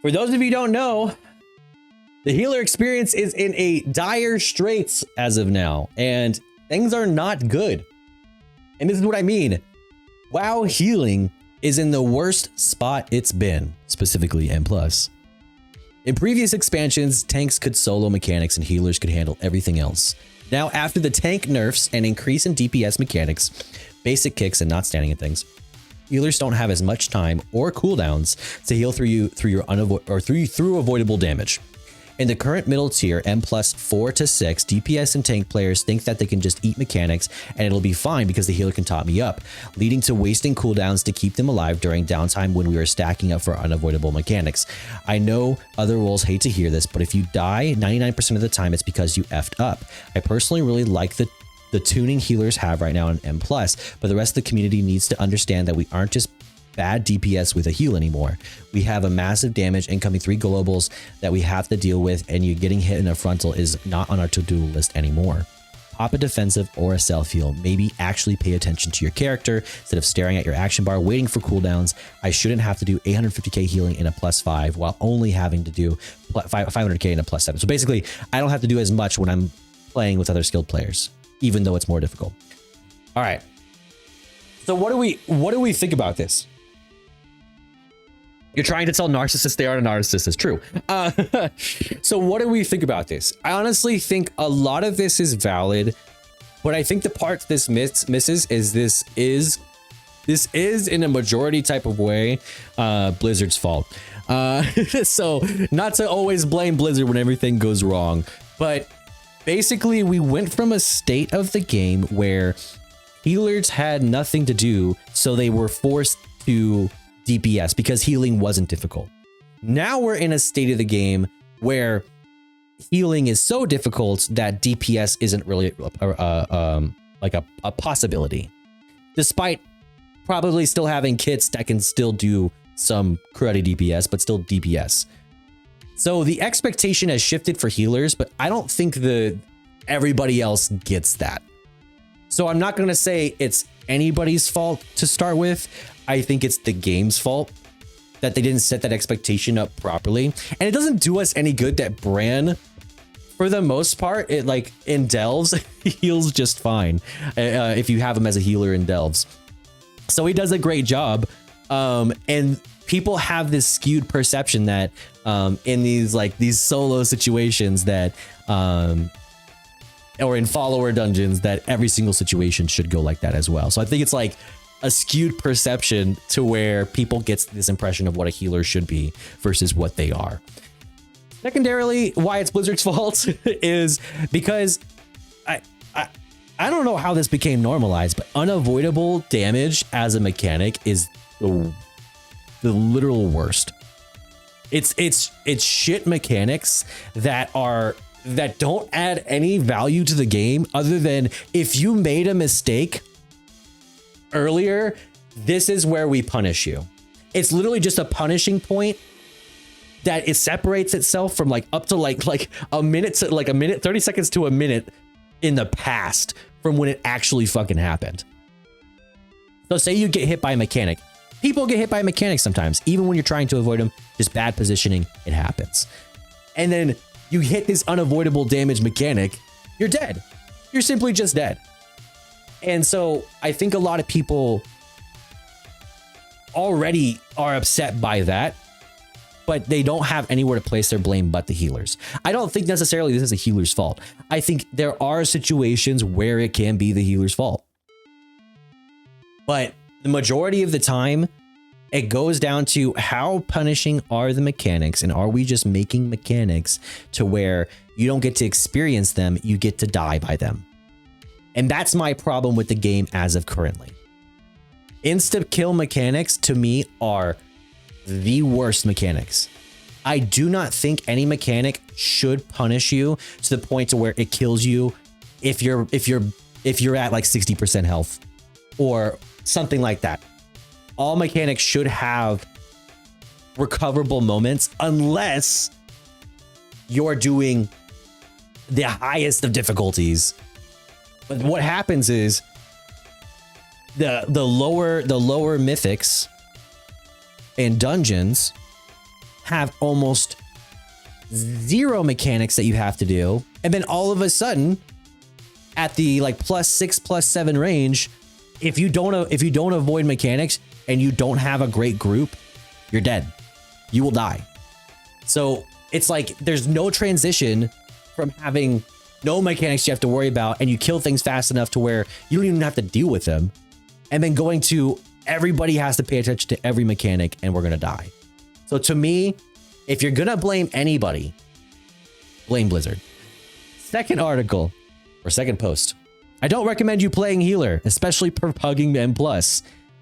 For those of you who don't know, the healer experience is in a dire straits as of now, and things are not good. And this is what I mean. WoW healing is in the worst spot it's been, specifically M+. In previous expansions, tanks could solo mechanics and healers could handle everything else. Now, after the tank nerfs and increase in DPS mechanics, basic kicks and not standing in things, healers don't have as much time or cooldowns to heal through avoidable damage. In the current middle tier, M+ 4 to 6, DPS and tank players think that they can just eat mechanics and it'll be fine because the healer can top me up, leading to wasting cooldowns to keep them alive during downtime when we are stacking up for unavoidable mechanics. I know other roles hate to hear this, but if you die 99% of the time, it's because you effed up. I personally really like the tuning healers have right now in M+, but the rest of the community needs to understand that we aren't just bad DPS with a heal anymore. We have a massive damage incoming 3 globals that we have to deal with, and you getting hit in a frontal is not on our to-do list anymore. Pop a defensive or a self heal. Maybe actually pay attention to your character instead of staring at your action bar waiting for cooldowns. I shouldn't have to do 850k healing in a +5 while only having to do 500k in a +7. So basically, I don't have to do as much when I'm playing with other skilled players, even though it's more difficult. All right. So what do we think about this? You're trying to tell narcissists they aren't a narcissist. It's true. So what do we think about this? I honestly think a lot of this is valid, but I think the part this misses is this is in a majority type of way Blizzard's fault. So not to always blame Blizzard when everything goes wrong, but basically we went from a state of the game where healers had nothing to do, so they were forced to DPS because healing wasn't difficult. Now we're in a state of the game where healing is so difficult that DPS isn't really like a possibility, despite probably still having kits that can still do some cruddy DPS, but still DPS. So the expectation has shifted for healers, but I don't think everybody else gets that. So I'm not going to say it's anybody's fault to start with. I think it's the game's fault that they didn't set that expectation up properly. And it doesn't do us any good that Bran, for the most part, it like in Delves, heals just fine if you have him as a healer in Delves. So he does a great job. And people have this skewed perception that in these solo situations that or in follower dungeons that every single situation should go like that as well. So I think it's like a skewed perception to where people get this impression of what a healer should be versus what they are. Secondarily, why it's Blizzard's fault is because I don't know how this became normalized, but unavoidable damage as a mechanic is the literal worst. It's shit mechanics that don't add any value to the game other than if you made a mistake earlier, this is where we punish you. It's literally just a punishing point that it separates itself from like up to like a minute to like a minute, 30 seconds to a minute in the past from when it actually fucking happened. So say you get hit by a mechanic. People get hit by mechanics sometimes, even when you're trying to avoid them, just bad positioning, it happens. And then you hit this unavoidable damage mechanic, you're dead. You're simply just dead. And so I think a lot of people already are upset by that, but they don't have anywhere to place their blame but the healers. I don't think necessarily this is a healer's fault. I think there are situations where it can be the healer's fault. But the majority of the time, it goes down to how punishing are the mechanics, and are we just making mechanics to where you don't get to experience them, you get to die by them. And that's my problem with the game as of currently. Insta kill mechanics to me are the worst mechanics. I do not think any mechanic should punish you to the point to where it kills you if you're at like 60% health or something like that. All mechanics should have recoverable moments unless you're doing the highest of difficulties. But what happens is the lower mythics and dungeons have almost zero mechanics that you have to do. And then all of a sudden at the like +6, +7 range, if you don't avoid mechanics and you don't have a great group, you're dead. You will die. So it's like there's no transition from having no mechanics you have to worry about, and you kill things fast enough to where you don't even have to deal with them, and then going to everybody has to pay attention to every mechanic and we're gonna die. So to me, if you're gonna blame anybody, blame Blizzard. Second article or second post. I don't recommend you playing healer, especially perp hugging M+.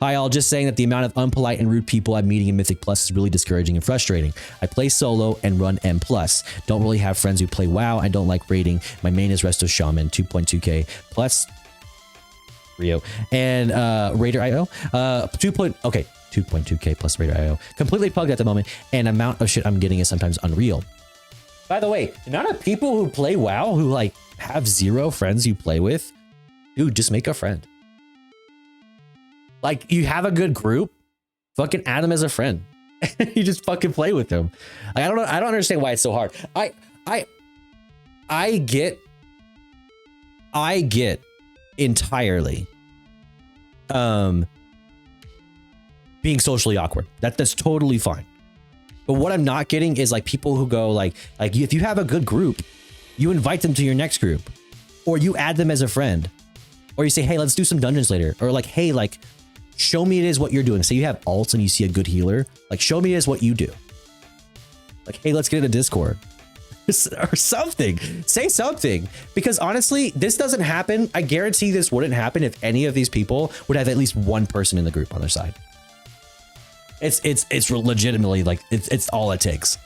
Hi all, just saying that the amount of unpolite and rude people I'm meeting in Mythic Plus is really discouraging and frustrating. I play solo and run M+. Don't really have friends who play WoW. I don't like raiding. My main is Resto Shaman, 2.2k plus Rio and Raider IO. 2.2k plus Raider IO. Completely plugged at the moment, and amount of shit I'm getting is sometimes unreal. By the way, the amount of people who play WoW who like have zero friends you play with, dude, just make a friend. Like, you have a good group, fucking add them as a friend. You just fucking play with them. Like, I don't know. I don't understand why it's so hard. I get entirely being socially awkward. That's totally fine. But what I'm not getting is like people who go like if you have a good group, you invite them to your next group, or you add them as a friend, or you say, hey, let's do some dungeons later, or like, hey, like, show me it is what you're doing. Say you have alts and you see a good healer, like, show me it is what you do. Like, hey, let's get in a Discord or something. Say something, because honestly, this doesn't happen. I guarantee this wouldn't happen if any of these people would have at least one person in the group on their side. It's legitimately like it's all it takes.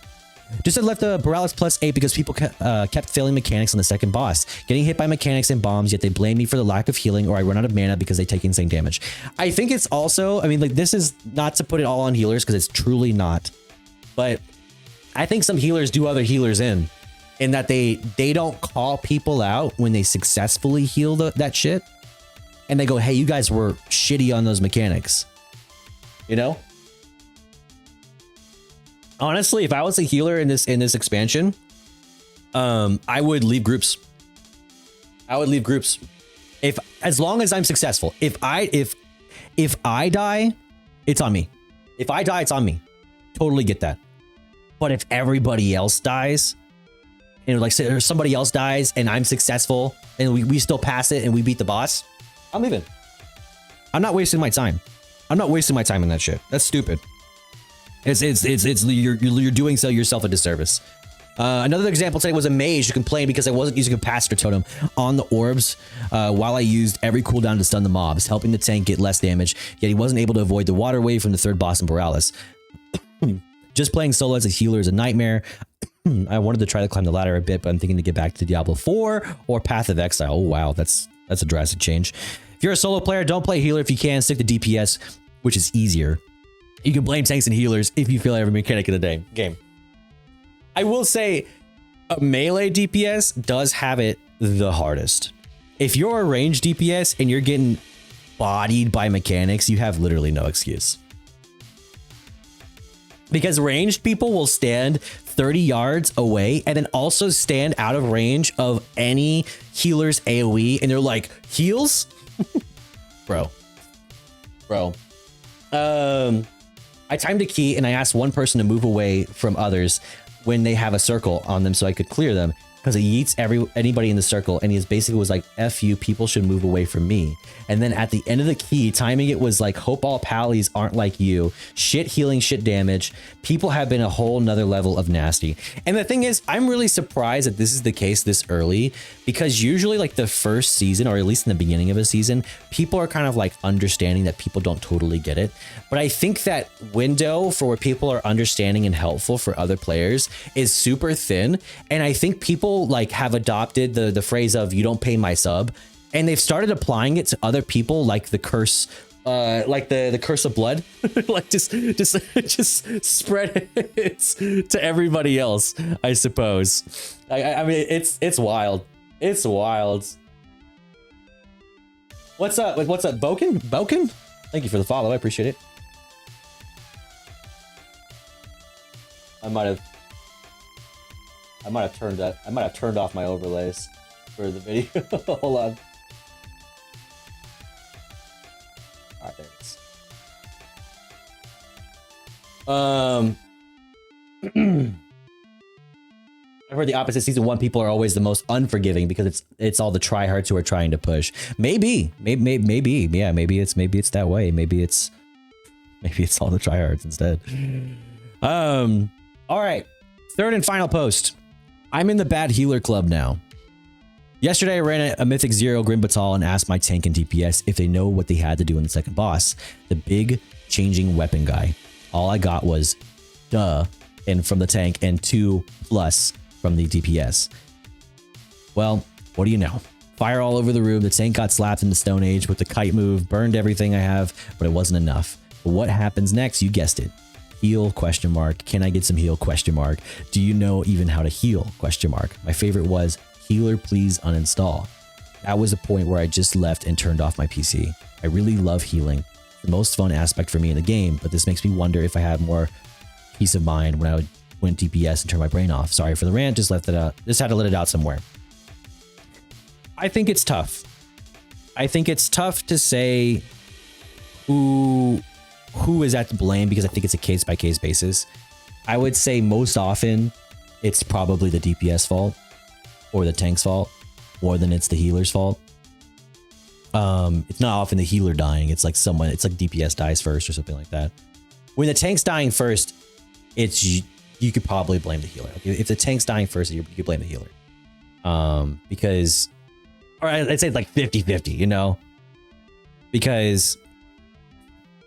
Just left the Paralysis +8 because people kept failing mechanics on the second boss, getting hit by mechanics and bombs, yet they blame me for the lack of healing, or I run out of mana because they take insane damage. I think it's also, I mean, like, this is not to put it all on healers because it's truly not, but I think some healers do other healers in that they don't call people out when they successfully heal that shit, and they go, hey, you guys were shitty on those mechanics, you know? Honestly, if I was a healer in this expansion, I would leave groups. I would leave groups. As long as I'm successful. If I die, it's on me. If I die, it's on me. Totally get that. But if everybody else dies, and like say somebody else dies and I'm successful and we still pass it and we beat the boss, I'm leaving. I'm not wasting my time. I'm not wasting my time in that shit. That's stupid. You're doing so yourself a disservice. Another example today was a mage who complained because I wasn't using a capacitor totem on the orbs while I used every cooldown to stun the mobs, helping the tank get less damage, yet he wasn't able to avoid the water wave from the third boss in Borealis. Just playing solo as a healer is a nightmare. I wanted to try to climb the ladder a bit, but I'm thinking to get back to Diablo 4 or Path of Exile. Oh wow, that's a drastic change. If you're a solo player, don't play healer if you can. Stick to DPS, which is easier. You can blame tanks and healers if you feel every mechanic in the game. I will say a melee DPS does have it the hardest. If you're a range DPS and you're getting bodied by mechanics, you have literally no excuse. Because ranged people will stand 30 yards away and then also stand out of range of any healer's AoE, and they're like, heals? Bro. I timed a key and I asked one person to move away from others when they have a circle on them so I could clear them, because he yeets anybody in the circle, and he basically was like, F you, people should move away from me. And then at the end of the key, timing it was like, hope all pallies aren't like you. Shit healing, shit damage. People have been a whole nother level of nasty. And the thing is, I'm really surprised that this is the case this early, because usually like the first season, or at least in the beginning of a season, people are kind of like understanding that people don't totally get it. But I think that window for where people are understanding and helpful for other players is super thin. And I think people like have adopted the phrase of, you don't pay my sub, and they've started applying it to other people, like the curse, like the curse of blood. Like just spread it to everybody else, I suppose. I mean, it's wild. It's wild. What's up? What's up, Boken? Thank you for the follow. I appreciate it. I might have turned that. I might have turned off my overlays for the video. Hold on. All right, there it is. I've heard the opposite. Season 1 people are always the most unforgiving because it's all the tryhards who are trying to push. Maybe, yeah, maybe it's that way. Maybe it's all the tryhards instead. All right, third and final post. I'm in the bad healer club now. Yesterday I ran a Mythic 0 Grim Batal and asked my tank and DPS if they know what they had to do in the second boss, the big changing weapon guy. All I got was duh and from the tank and 2+ from the DPS. Well, what do you know? Fire all over the room. The tank got slapped in the Stone Age with the kite move, burned everything I have, but it wasn't enough. But what happens next? You guessed it. Heal, question mark. Can I get some heal, question mark. Do you know even how to heal, question mark. My favorite was healer, please uninstall. That was a point where I just left and turned off my PC. I really love healing. It's the most fun aspect for me in the game, but this makes me wonder if I had more peace of mind when I would went DPS and turn my brain off. Sorry for the rant, just left it out. Just had to let it out somewhere. I think it's tough. I think it's tough to say who is at blame because I think it's a case by case basis. I would say most often it's probably the DPS fault or the tank's fault more than it's the healer's fault. It's not often the healer dying. It's like DPS dies first or something like that. When the tank's dying first, you could probably blame the healer. If the tank's dying first, you could blame the healer. Because, or I'd say it's like 50-50, you know? Because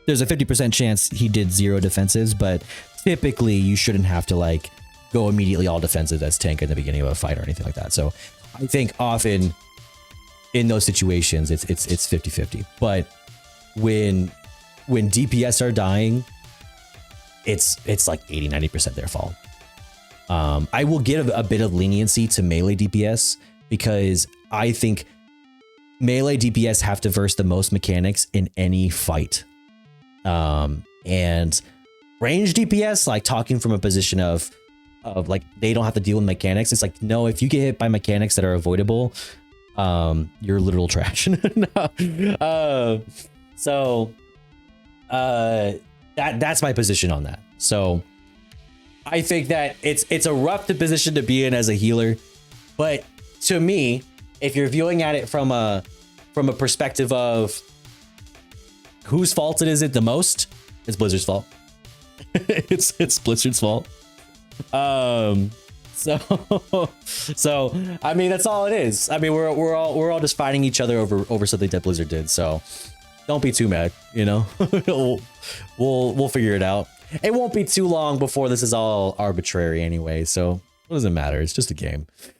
there's a 50% chance he did 0 defensives, but typically you shouldn't have to like go immediately all defensive as tank at the beginning of a fight or anything like that. So I think often in those situations, it's 50-50. But when DPS are dying, it's like 80-90% their fault. I will give a bit of leniency to melee DPS because I think melee DPS have to verse the most mechanics in any fight. And range DPS, like talking from a position of like they don't have to deal with mechanics. It's like, no, if you get hit by mechanics that are avoidable, you're literal trash. That's my position on that. So I think that it's a rough position to be in as a healer, but to me, if you're viewing at it from a perspective of whose fault is it the most, it's Blizzard's fault. it's Blizzard's fault. So I mean that's all it is. I mean we're all just fighting each other over something that Blizzard did. So don't be too mad, you know. we'll figure it out. It won't be too long before this is all arbitrary anyway, so what does it matter? It's just a game.